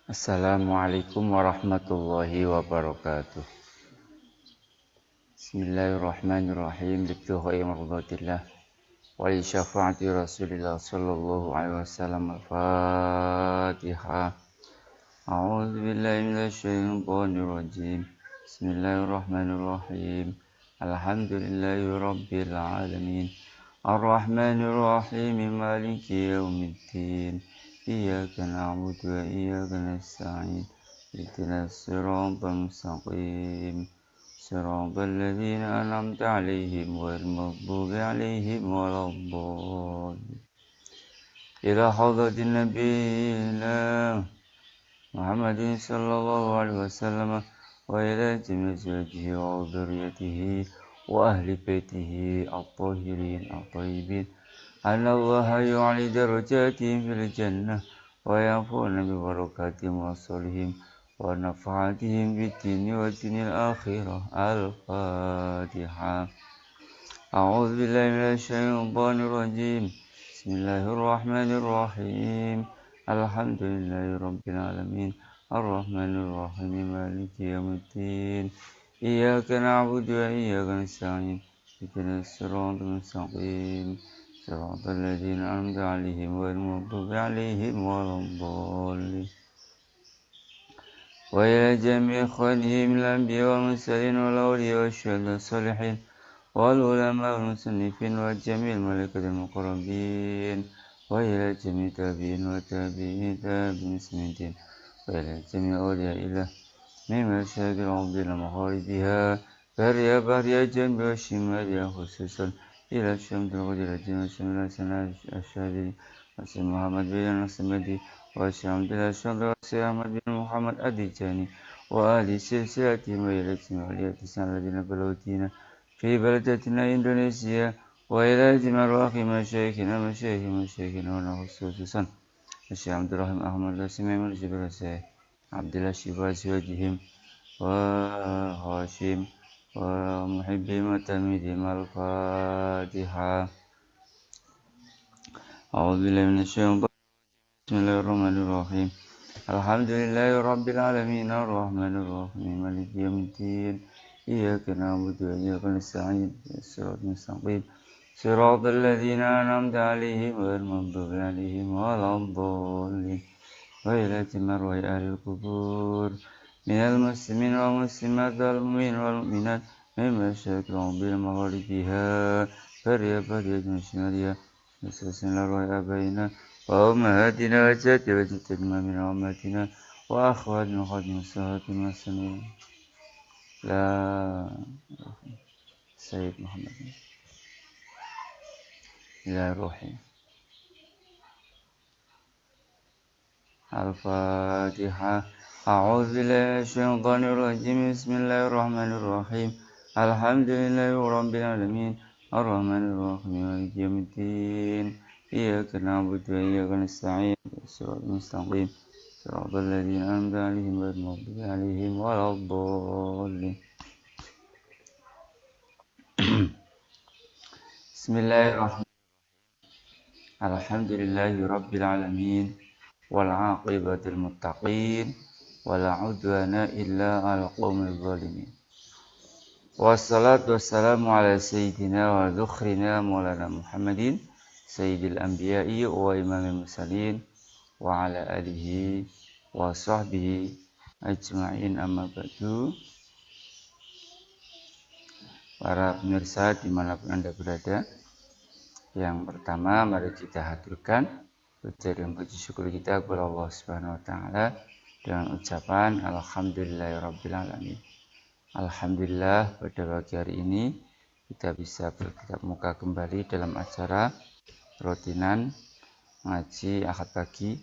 Assalamualaikum warahmatullahi wabarakatuh. Bismillahirrahmanirrahim. Bibtughai mardatillah wa li syafaati Rasulillah sallallahu alaihi wasallam. Al-Fatihah. A'udzu billahi minasy syaithanir rajim. Bismillahirrahmanirrahim. Alhamdulillahi rabbil alamin. Ar-Rahmanir Rahim. Maliki yaumiddin. Iyyaka na'budu wa iyyaka nasta'in. اهدنا الصراط المستقيم صراط الذين أنعمت عليهم غير المغضوب عليهم ولا الضالين إلى حضرة نبينا محمد صلى الله عليه وسلم وإلى جميع أزواجه وذريته وأهل بيته الطاهرين الطيبين أن الله يعلي درجاتهم في الجنة ويعفون ببركاتهم وصلهم ونفعتهم بالدين والدين الآخرة. الفاتحة. أعوذ بالله من الشيطان الرجيم. بسم الله الرحمن الرحيم. الحمد لله رب العالمين. الرحمن الرحيم. مالك يوم الدين. إياك نعبد وإياك نستعين. اهدنا الصراط المستقيم صراط الذين أنعمت عليهم غير المغضوب عليهم ولا الضالين وإلى جميع إخوانهم الأنبياء والمرسلين والأولياء والشهداء الصالحين والعلماء والمصنفين وجميع الملائكة المقربين وإلى جميع التابعين وتابعين المسلمين وإلى جميع أولياء الله من مشارق الأرض إلى مغاربها بريا بريا جنب وشمالها خصوصا إلى الشمس الغديرة وشمال سنة الشهدين وسيد محمد بن الصمدي وشمد الأشهر وسيد أحمد بن محمد الدجاني وآل سلسلتهم وإلى جميع الذين الذين بلغوا دينا في بلدتنا إندونيسيا وإلى جميع أرواح مشايخنا ونخصوصا الشيخ عبد الرحمن أحمد السميم الجبر السيد عبد الله شباز وجههم وهاشم ومحبهم وتلميذهم. الفاتحة. أعوذ بالله من الشيطان. بسم الله الرحمن الرحيم. الحمد لله رب العالمين. الرحمن الرحيم. مالك يوم الدين. إياك نعبد وإياك نستعين. الصراط المستقيم صراط الذين أنعمت عليهم غير المغضوب عليهم ولا الضالين وإلى جميع أهل القبور من المسلمين والمسلمات والمؤمنين والمؤمنات من مشارق الأرض إلى مغاربها بريا بريا شمالها أساسا لأرواح آبائنا وأمهاتنا وجداتنا وجدتنا من أمهاتنا وأخواتنا وأخواتنا وأخواتنا وأخواتنا لا سيد محمد إلى روحي. الفاتحة. أعوذ بالله من الشيطان الرجيم. بسم الله الرحمن الرحيم. الحمد لله رب العالمين. الرحمن الرحيم. مالك يوم الدين. إياك نعبد وإياك نستعين. الصراط المستقيم صراط الذين أنعمت عليهم غير المغضوب عليهم ولا الضالين. بسم الله الرحمن الرحيم. الحمد لله رب العالمين والعاقبة للمتقين ولا عدوان إلا على القوم الظالمين والصلاة والسلام على سيدنا وذخرنا مولانا محمد سيد الأنبياء وإمام المرسلين وعلى آله وصحبه أجمعين. أما بعد. Para pemirsa dimanapun Anda berada, yang pertama mari kita haturkan puja dan puji syukur kita kepada Allah Subhanahu wa taala dengan ucapan alhamdulillahirabbil alamin. Alhamdulillah pada pagi hari ini kita bisa bertatap muka kembali dalam acara rutinan ngaji Ahad pagi.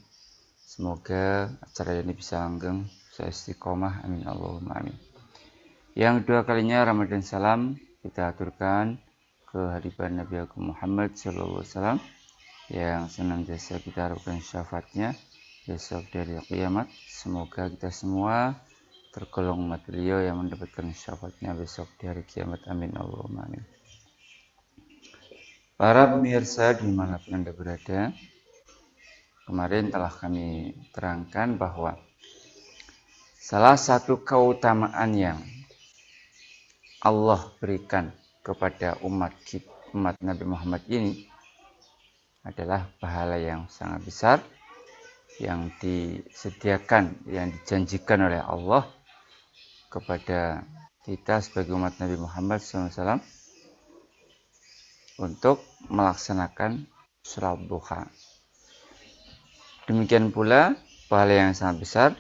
Semoga acara ini bisa langgeng, bisa istiqomah, amin Allahumma amin. Yang kedua kalinya Ramadan Salam kita aturkan kehadiran Nabi Agung Muhammad sallallahu alaihi wasallam yang senantiasa kita harapkan syafaatnya besok dari kiamat. Semoga kita semua tergolong umat beliau yang mendapatkan syafaatnya besok di hari kiamat, amin Allahumma amin. Para pemirsa dimanapun Anda berada, kemarin telah kami terangkan bahwa salah satu keutamaan yang Allah berikan kepada umat Nabi Muhammad ini adalah pahala yang sangat besar yang disediakan, yang dijanjikan oleh Allah kepada kita sebagai umat Nabi Muhammad SAW untuk melaksanakan sholat duha. Demikian pula pahala yang sangat besar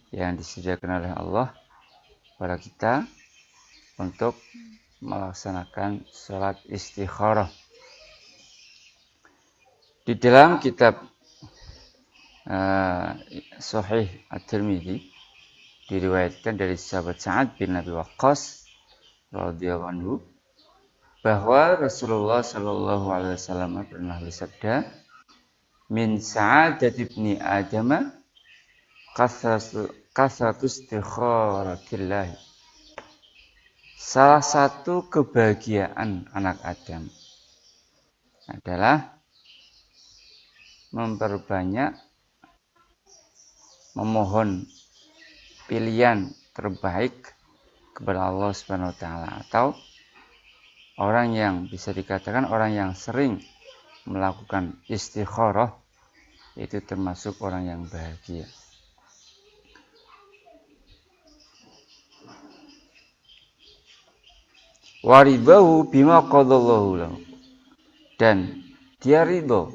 yang disediakan oleh Allah kepada kita untuk melaksanakan sholat istikharah. Di dalam kitab Sahih At-Tirmidzi diriwayatkan dari sahabat Sa'ad bin Abi Waqqas radhiyallahu anhu bahwa Rasulullah sallallahu alaihi wasallam pernah bersabda, "Min sa'adati ibni Adam kasratu istikharatillah." Salah satu kebahagiaan anak Adam adalah memperbanyak memohon pilihan terbaik kepada Allah Subhanahu wa taala, atau orang yang bisa dikatakan orang yang sering melakukan istikharah itu termasuk orang yang bahagia. Waridahu bima qadallahu lahu, dan dia ridho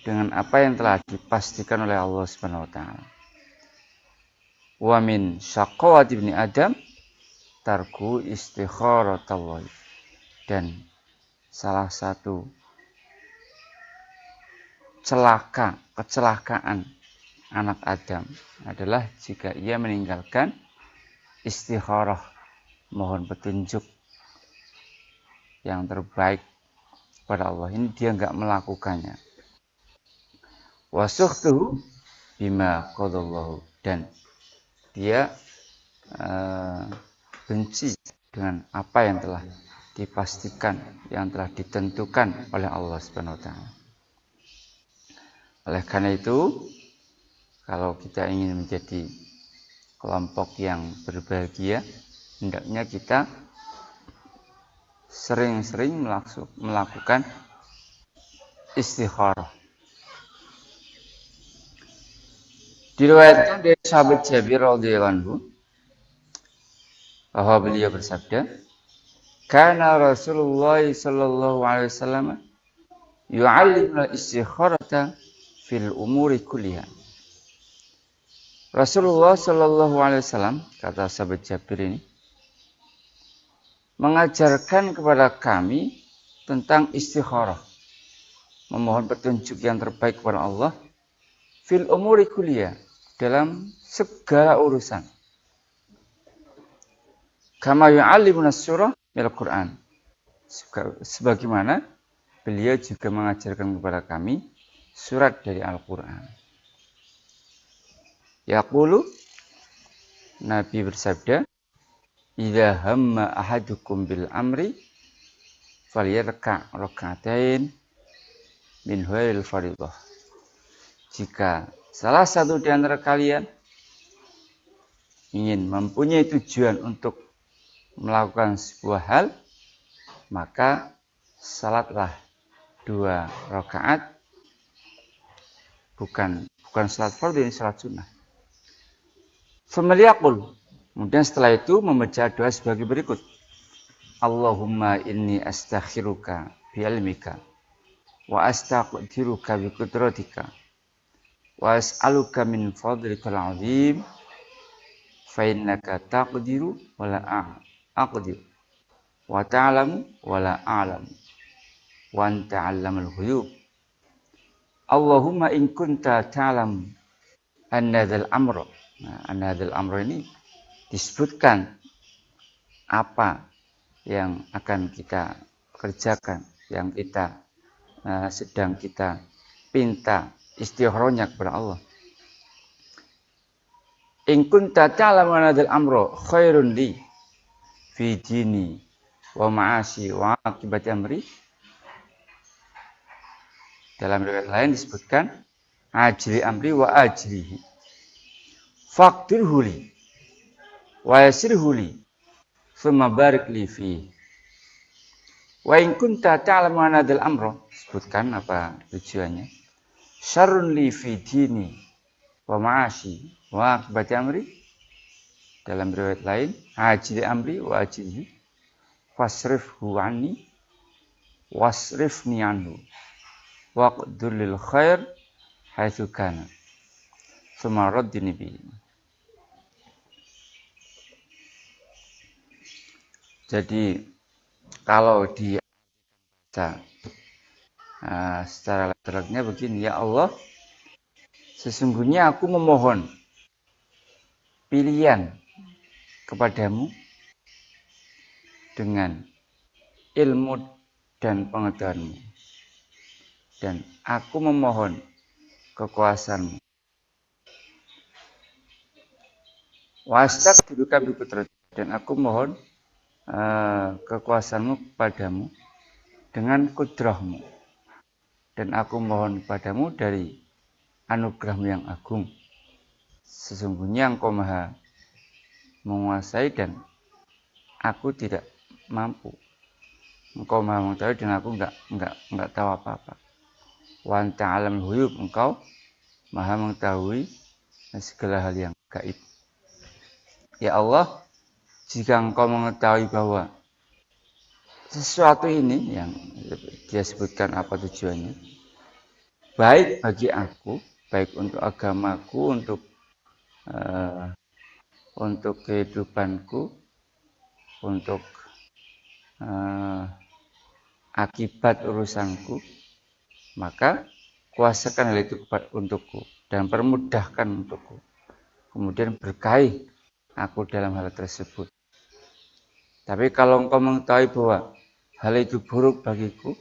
dengan apa yang telah dipastikan oleh Allah Subhanahu wa taala. Wa min syaqawati ibni Adam tarku istikharatullah, dan salah satu kecelakaan anak Adam adalah jika ia meninggalkan istikharah, mohon petunjuk yang terbaik pada Allah. Ini dia enggak melakukannya. Wasukhtuhu bima qadallahu, dan dia benci dengan apa yang telah dipastikan, yang telah ditentukan oleh Allah Subhanahu wa taala. Oleh karena itu, kalau kita ingin menjadi kelompok yang berbahagia, hendaknya kita sering-sering melakukan istikharah. Diriwayatkan dari sahabat Jabir radhiyallahu anhu bahwa beliau bersabda, "Kana Rasulullah sallallahu alaihi wasallam yu'allimuna istikharata fil umuri kulliha." Rasulullah sallallahu alaihi wasallam, kata sahabat Jabir ini, mengajarkan kepada kami tentang istikharah, memohon petunjuk yang terbaik kepada Allah fil umuri kulliha, dalam segala urusan. Kama yu'allimuna surah minal Qur'an, sebagaimana beliau juga mengajarkan kepada kami surat dari Al-Qur'an. Yaqulu, Nabi bersabda, "Idza hamma ahadukum bil amri falyarka' rak'atain min ghairil fardhah." Jika salah satu di antara kalian ingin mempunyai tujuan untuk melakukan sebuah hal, maka salatlah 2 rakaat, bukan salat fardhu, ini salat sunnah. Famaliyaqul, kemudian setelah itu membaca doa sebagai berikut: Allahumma inni astakhiruka bi ilmika wa astaqdiruka bi qudratika wa as'aluka min fadlikal azim fa innaka taqdiru wa la aqdir wa ta'lamu wa la a'lam wa anta 'allamul ghuyub. Allahumma in kunta ta'lam anna dzal amra. Nah, anna dzal amra ini disebutkan apa yang akan kita kerjakan, yang kita sedang kita pinta istikharahnya kepada Allah. In kunta ta'lamu anna dzal amra khairun li fi dini wa ma'ashi wa aqibati amri. Dalam riwayat lain disebutkan ajri amri wa ajrihi faqdirhu li. wa yassirhu li thumma barik li fi. Wa in kunta ta'lamu anna hadzal amra, sebutkan apa tujuannya. Syarrun li fi dini wa ma'ashi wa akibati amri. Dalam riwayat lain, ajili amri wa ajili fasrifhu anni wasrifni anhu waqdur lil khair haitsu kana thumma raddini bi. Jadi kalau di secara literalnya begini, ya Allah, sesungguhnya aku memohon pilihan kepadamu dengan ilmu dan pengetahuanmu, dan aku memohon kekuasaanmu. Wastaqdiruka bi qudratik, dan aku mohon kekuasaanmu kepadamu dengan kudrahmu, dan aku mohon kepadamu dari anugerahmu yang agung. Sesungguhnya engkau maha menguasai dan aku tidak mampu. Engkau maha mengetahui dan aku enggak tahu apa-apa. Wa anta alamul ghuyub, engkau maha mengetahui segala hal yang gaib. Ya Allah, jika engkau mengetahui bahwa sesuatu ini yang dia sebutkan apa tujuannya, baik bagi aku, baik untuk agamaku, untuk kehidupanku, untuk akibat urusanku, maka kuasakan hal itu untukku dan permudahkan untukku. Kemudian berkahi aku dalam hal tersebut. Tapi kalau engkau mengetahui bahwa hal itu buruk bagiku,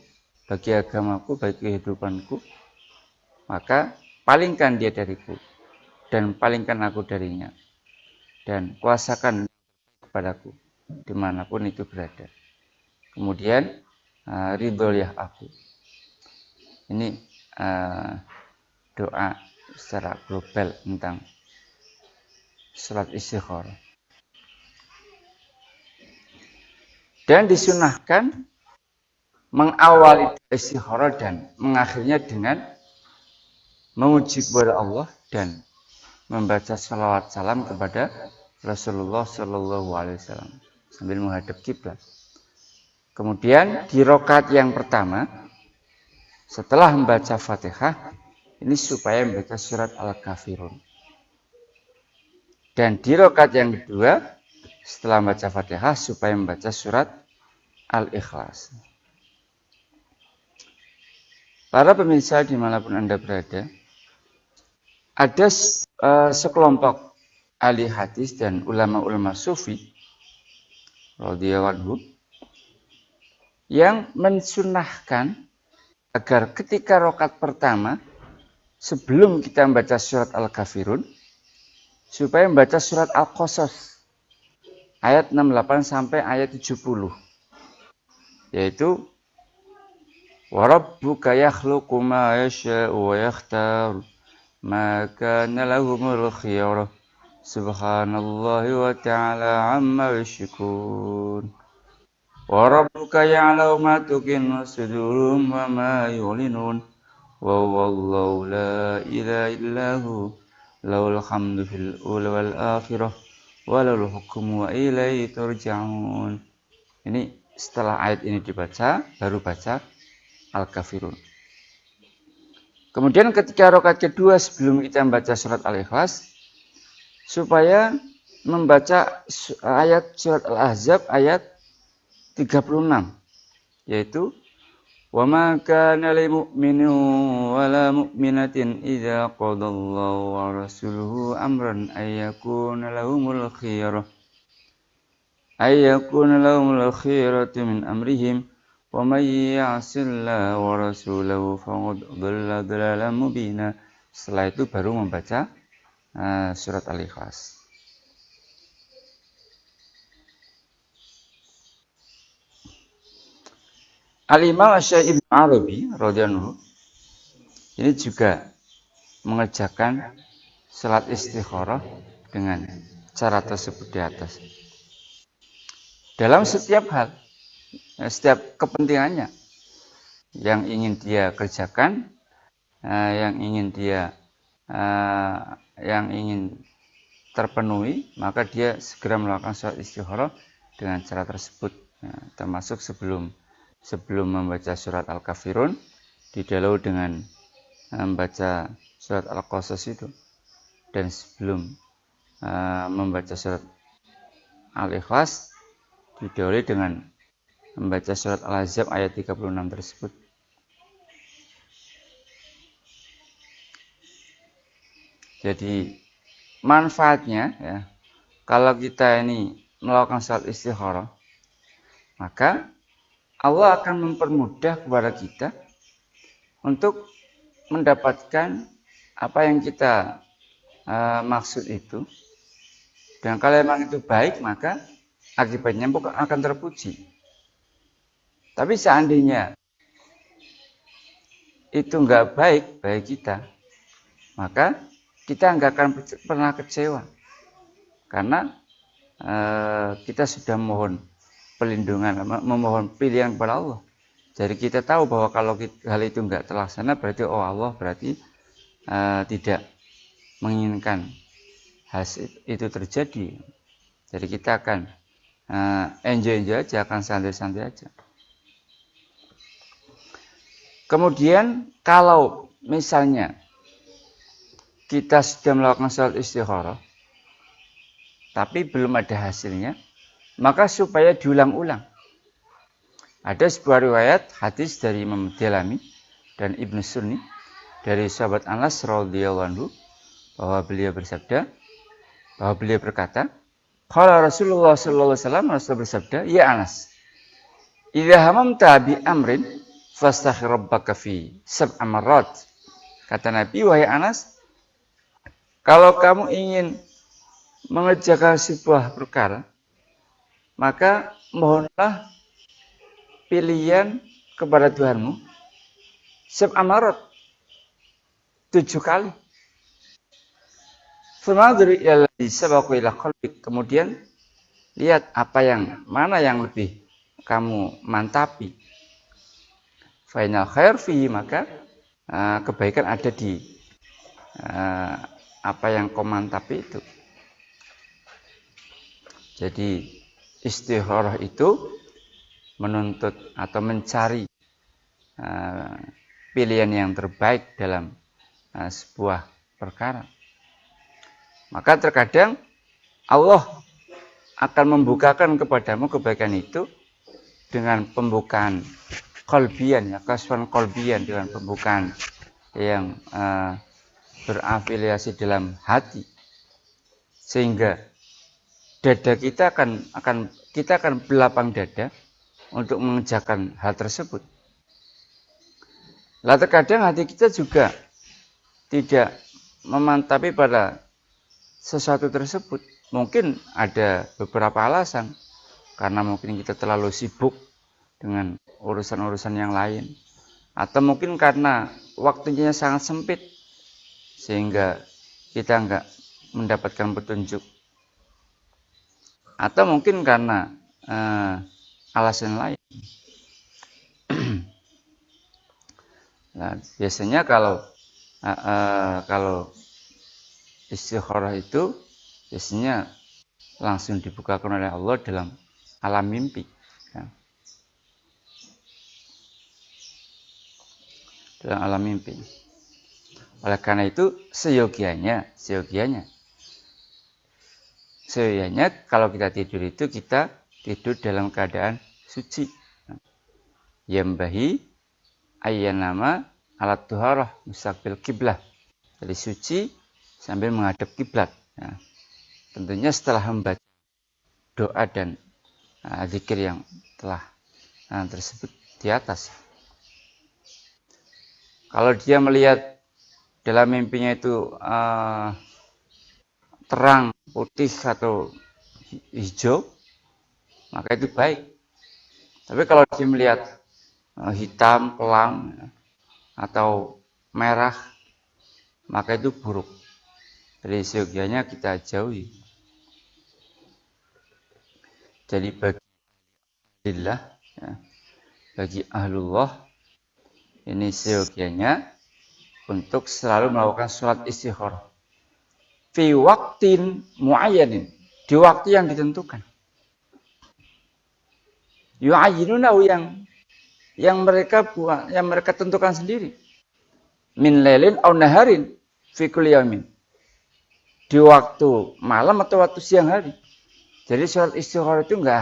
bagi agamaku, bagi kehidupanku, maka palingkan dia dariku dan palingkan aku darinya, dan kuasakan kepadaku dimanapun itu berada. Kemudian ridholah aku. Ini doa secara global tentang salat istikharah. Dan disunahkan mengawali istikharah dan mengakhirnya dengan memuji kepada Allah dan membaca salawat salam kepada Rasulullah Shallallahu Alaihi Wasallam sambil menghadap kiblat. Kemudian di rakaat yang pertama setelah membaca Fatihah ini supaya membaca surat Al-Kafirun. Dan di rakaat yang kedua setelah membaca Fatihah supaya membaca surat Al-Ikhlas. Para pemirsa dimanapun Anda berada, ada sekelompok ahli hadis dan ulama-ulama sufi radhiyallahu anhu yang mensunahkan agar ketika rakaat pertama sebelum kita membaca surat Al-Kafirun supaya membaca surat Al-Qasas ayat 68 sampai ayat 70, yaitu wa rabbuka yakhluqu ma yasha'u wa yakhtar ma kana lahumul khiyarah subhanallahi wa ta'ala amma yushrikun wa rabbuka ya'lamu ma tukinnu sudurum wa ma yu'linun wa wallahu la ilaha illahu lahul hamdu fil ula wal akhirah wa lahul hukmu wa ilaihi turja'un. Ini setelah ayat ini dibaca baru baca Al-Kafirun. Kemudian ketika rakaat kedua sebelum kita membaca surat Al-Ikhlas supaya membaca ayat surat Al-Ahzab ayat 36, yaitu wa ma kana lil mu'minin wa la mu'minatin idza qadallahu wa rasuluhu amran ayyakuna lahumul khiyaratu min amrihim wa may ya'sillaha wa rasulahu faqad dhalla dhalalan mubina. Setelah itu baru membaca surat Al-Ikhlas. Al-Imam Syekh Ibnu Arabi radhiyallahu ini juga mengerjakan salat istikharah dengan cara tersebut di atas. Dalam setiap hal, setiap kepentingannya yang ingin dia kerjakan, yang ingin terpenuhi, maka dia segera melakukan sholat istikharah dengan cara tersebut. Termasuk sebelum membaca surat Al-Kafirun, didahului dengan membaca surat Al-Qasas itu, dan sebelum membaca surat Al-Ikhlas, didahului dengan membaca surat Al-Ahzab ayat 36 tersebut. Jadi manfaatnya, ya, kalau kita ini melakukan sholat istikharah, maka Allah akan mempermudah kepada kita untuk mendapatkan apa yang kita maksud itu. Dan kalau memang itu baik, maka akibatnya akan terpuji. Tapi seandainya itu nggak baik bagi kita, maka kita nggak akan pernah kecewa. Karena kita sudah memohon perlindungan, memohon pilihan kepada Allah. Jadi kita tahu bahwa kalau hal itu nggak terlaksana, berarti Allah berarti tidak menginginkan hal itu terjadi. Jadi kita akan enjoy aja, akan santai-santai aja. Kemudian kalau misalnya kita sudah melakukan sholat istikharah, tapi belum ada hasilnya, maka supaya diulang-ulang. Ada sebuah riwayat hadis dari Imam Dalami dan Ibnu Sunni dari sahabat Anas radhiyallahu anhu, bahwa beliau berkata, qala Rasulullah sallallahu alaihi wasallam, Rasul bersabda, ya Anas, idza hamamta bi amrin fastakhir rabbaka fi sab'a marrat. Kata Nabi, wahai Anas, kalau kamu ingin mengerjakan sebuah perkara, maka mohonlah pilihan kepada Tuhanmu sab'a marrat, 7 kali. Famadri alladhi sabaqa ila qalbik, kemudian lihat mana yang lebih kamu mantapi. Final khair fihi, maka kebaikan ada di apa yang kau mantapi itu. Jadi istikharah itu menuntut atau mencari pilihan yang terbaik dalam sebuah perkara. Maka terkadang Allah akan membukakan kepadamu kebaikan itu dengan pembukaan qalbian, ya, kasfan qalbian, dengan pembukaan yang berafiliasi dalam hati, sehingga dada kita akan berlapang dada untuk mengerjakan hal tersebut. Lah terkadang hati kita juga tidak memantapi pada sesuatu tersebut. Mungkin ada beberapa alasan, karena mungkin kita terlalu sibuk dengan urusan-urusan yang lain, atau mungkin karena waktunya sangat sempit sehingga kita nggak mendapatkan petunjuk, atau mungkin karena alasan lain. Nah, biasanya kalau istikharah itu biasanya langsung dibukakan oleh Allah dalam alam mimpi, ya. Dalam alam mimpi. Oleh karena itu seyogianya kalau kita tidur itu kita tidur dalam keadaan suci. Yambahi ayyanama alat tuharah mustaqbil kiblah. Jadi suci sambil menghadap kiblat. Ya. Tentunya setelah membaca doa dan zikir yang telah tersebut di atas. Kalau dia melihat dalam mimpinya itu terang, putih atau hijau, maka itu baik. Tapi kalau dia melihat hitam, kelam, atau merah, maka itu buruk. Jadi seyogianya kita jauhi. Jadi bagi Allah, ya, bagi ahlullah ini seyogianya untuk selalu melakukan sholat istikharah fi waktin muayyanin, di waktu yang ditentukan. Yu'ayyinunahu, yang mereka buat, yang mereka tentukan sendiri. Min lailin aw naharin fi kulli yaumin, di waktu malam atau waktu siang hari. Jadi sholat istikharah itu nggak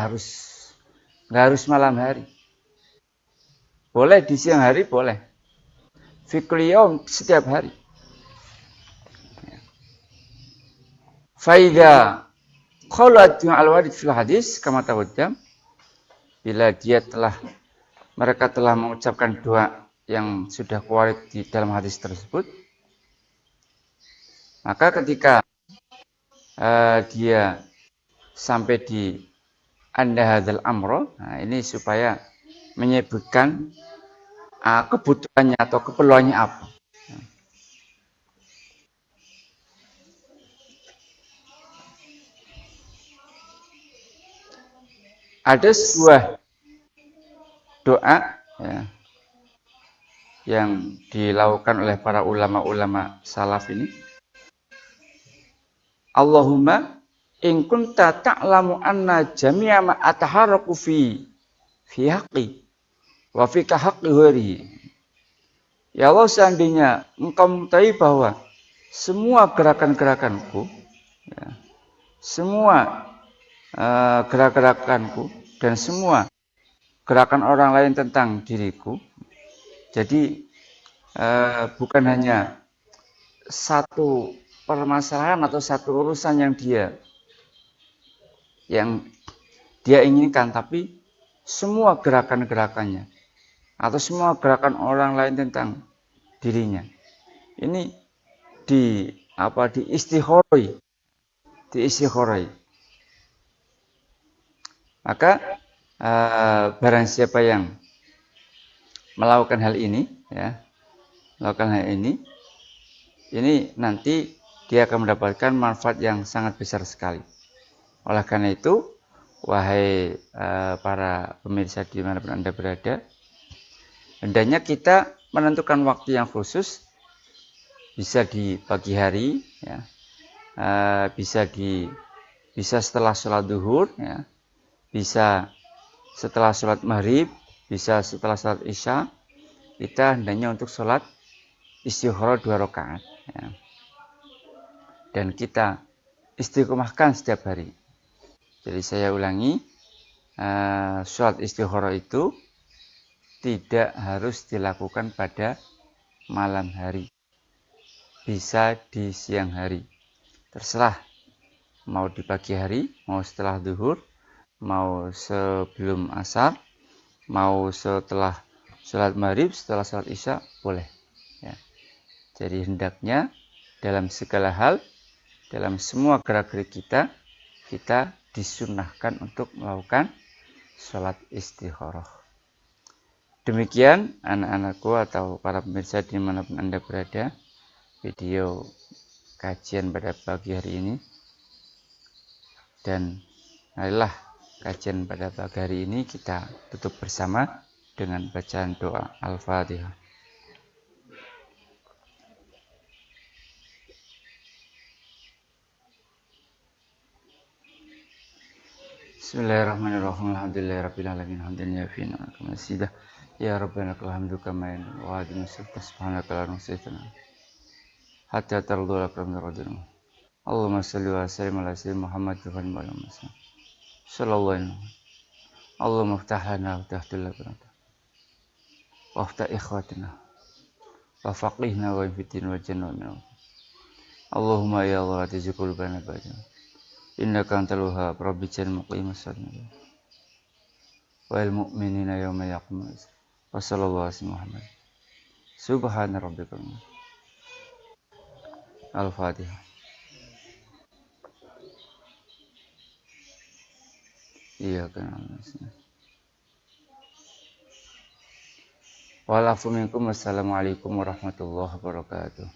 harus malam hari. Boleh di siang hari, boleh. Fi kulli yaum, setiap hari. Faida qalat al-warid fil hadis kama taqaddam, bila mereka telah mengucapkan doa yang sudah kuarit di dalam hadis tersebut, maka ketika dia sampai di anda hadzal amro, nah ini supaya menyebutkan kebutuhannya atau keperluannya apa. Ada sebuah doa, ya, yang dilakukan oleh para ulama-ulama salaf ini. Allahumma in kunta ta'lamu anna jami'a ma ataharraku fi haqqi wa fika haqqi ghairihi. Ya Allah, seandainya engkau mengetahui bahwa semua gerakan-gerakanku, ya, semua gerak-gerakanku dan semua gerakan orang lain tentang diriku, jadi bukan hanya satu permasalahan atau satu urusan yang dia inginkan, tapi semua gerakan-gerakannya atau semua gerakan orang lain tentang dirinya ini diistikharoi. Maka barang siapa yang melakukan hal ini, ya, ini nanti dia akan mendapatkan manfaat yang sangat besar sekali. Oleh karena itu, wahai para pemirsa dimanapun Anda berada, hendaknya kita menentukan waktu yang khusus, bisa di pagi hari, ya, bisa setelah sholat duhur, ya, bisa setelah sholat maghrib, bisa setelah sholat isya. Kita hendaknya untuk sholat istikharah 2 rakaat, ya. Dan kita istiqomahkan setiap hari. Jadi saya ulangi, sholat istikharah itu tidak harus dilakukan pada malam hari, bisa di siang hari, terserah mau di pagi hari, mau setelah duhur, mau sebelum asar, mau setelah sholat maghrib, setelah sholat isya, boleh, ya. Jadi hendaknya dalam segala hal, dalam semua gerak-gerik kita disunnahkan untuk melakukan sholat istikharah. Demikian anak-anakku atau para pemirsa dimanapun Anda berada, video kajian pada pagi hari ini. Dan marilah kajian pada pagi hari ini kita tutup bersama dengan bacaan doa Al-Fatihah. Bismillahirrahmanirrahim. Alhamdulillahirabbil alamin. Hamdan yafi ni'maka masidah. Ya Rabbana lakal hamdu kama yanbaghi wa adina subhanaka la nusyitana hatta tardu lakal radina. Allahumma shalli wa sallim ala sayyidina Muhammad wa ala alihi wasallam. Sallallahu alaihi wasallam. Allahumma iftah lana wa tahtil lana wa iftah ikhwatina wa faqihna wa fitina wa jannana. Allahumma ya Allah atizi qulubana ba'da innaka antal wahhab rabbi ij'al muqimas salat wal mu'minina yawma yaqumus wa sallallahu alaihi Muhammad subhana rabbika Al-Fatihah. Iya kan. Walafu minkum. Wassalamualaikum warahmatullahi wabarakatuh.